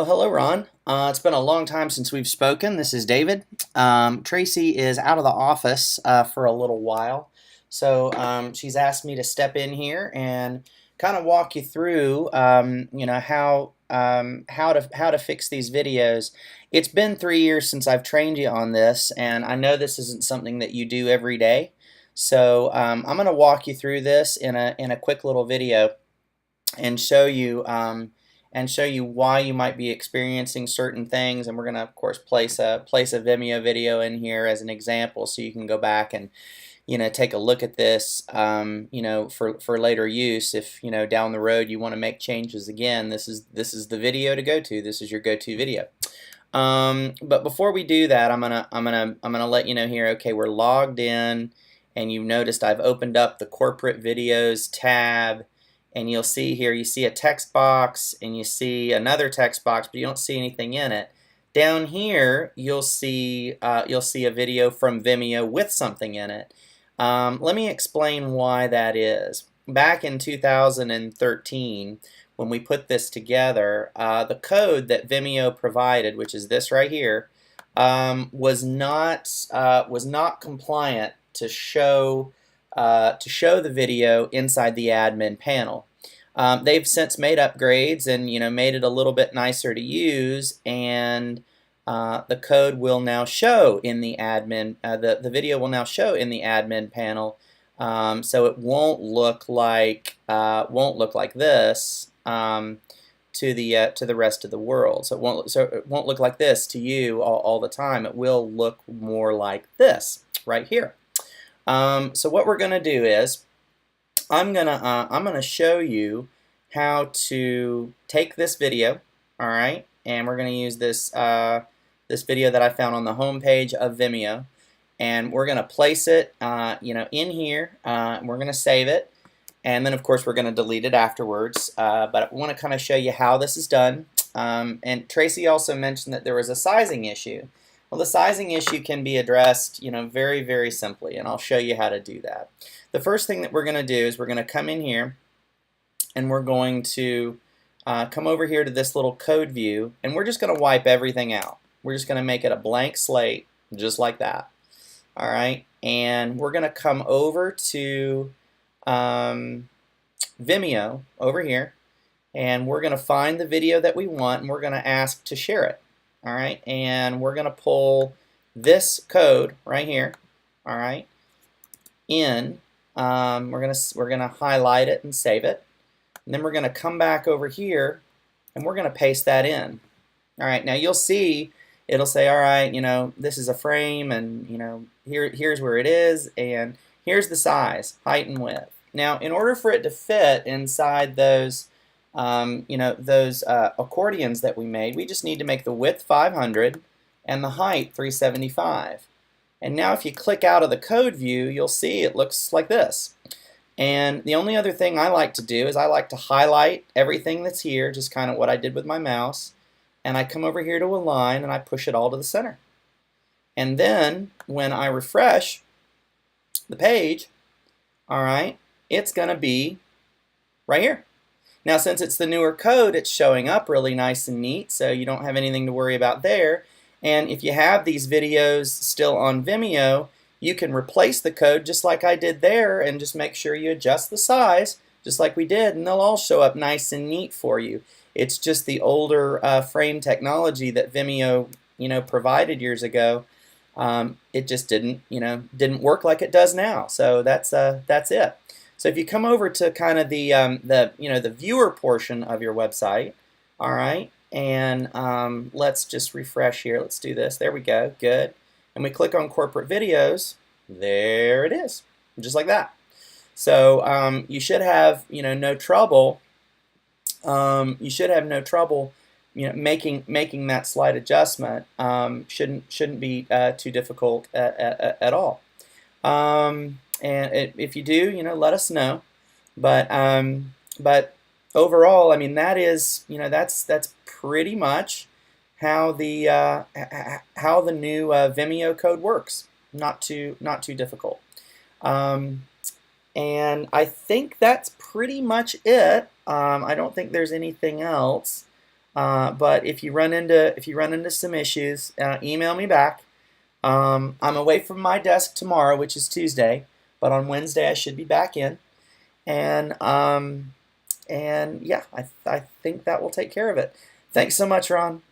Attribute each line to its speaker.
Speaker 1: Well, hello, Ron. It's been a long time since we've spoken. This is David. Tracy is out of the office for a little while, so she's asked me to step in here and kind of walk you through, how to fix these videos. It's been 3 years since I've trained you on this, and I know this isn't something that you do every day. So I'm going to walk you through this in a quick little video and show you why you might be experiencing certain things. And we're going to, of course, place a Vimeo video in here as an example, so you can go back and take a look at this for later use. If down the road you want to make changes again, this is the video to go to. This is your go-to video. But before we do that, I'm gonna let you know here. Okay, we're logged in, and you've noticed I've opened up the corporate videos tab. And you'll see here, you see a text box and you see another text box, but you don't see anything in it. Down here, you'll see a video from Vimeo with something in it. Let me explain why that is. Back in 2013, when we put this together, the code that Vimeo provided, which is this right here, was not compliant to show the video inside the admin panel. They've since made upgrades and made it a little bit nicer to use, and the code will now show in the admin. The video will now show in the admin panel, so it won't look like this to the rest of the world. So it won't look like this to you all the time. It will look more like this right here. So what we're going to do is I'm gonna show you how to take this video, all right, and we're gonna use this this video that I found on the home page of Vimeo, and we're gonna place it in here. We're gonna save it, and then of course we're gonna delete it afterwards. But I want to kind of show you how this is done. And Tracy also mentioned that there was a sizing issue. Well, the sizing issue can be addressed, very, very simply, and I'll show you how to do that. The first thing that we're going to do is we're going to come in here, and we're going to come over here to this little code view, and we're just going to wipe everything out. We're just going to make it a blank slate, just like that. All right, and we're going to come over to Vimeo over here, and we're going to find the video that we want, and we're going to ask to share it. All right, and we're going to pull this code right here. All right, in. We're gonna highlight it and save it, and then we're going to come back over here, and we're going to paste that in. All right, now you'll see it'll say, all right, this is a frame, and here's where it is, and here's the size, height, and width. Now, in order for it to fit inside those accordions that we made, we just need to make the width 500 and the height 375. And now if you click out of the code view, you'll see it looks like this. And the only other thing I like to do is I like to highlight everything that's here, just kind of what I did with my mouse, and I come over here to align and I push it all to the center. And then when I refresh the page, all right, it's going to be right here. Now, since it's the newer code, it's showing up really nice and neat, so you don't have anything to worry about there. And if you have these videos still on Vimeo, you can replace the code just like I did there, and just make sure you adjust the size just like we did, and they'll all show up nice and neat for you. It's just the older frame technology that Vimeo provided years ago. It just didn't work like it does now. So that's it. So if you come over to kind of the viewer portion of your website, all right, and let's just refresh here. Let's do this. There we go. Good. And we click on corporate videos. There it is, just like that. So you should have no trouble. You should have no trouble making that slight adjustment. Shouldn't be too difficult at all. And if you do, let us know. But overall, I mean, that is, that's pretty much how the new Vimeo code works. Not too difficult. And I think that's pretty much it. I don't think there's anything else. But if you run into some issues, email me back. I'm away from my desk tomorrow, which is Tuesday, but on Wednesday I should be back in. And yeah, I think that will take care of it. Thanks so much, Ron.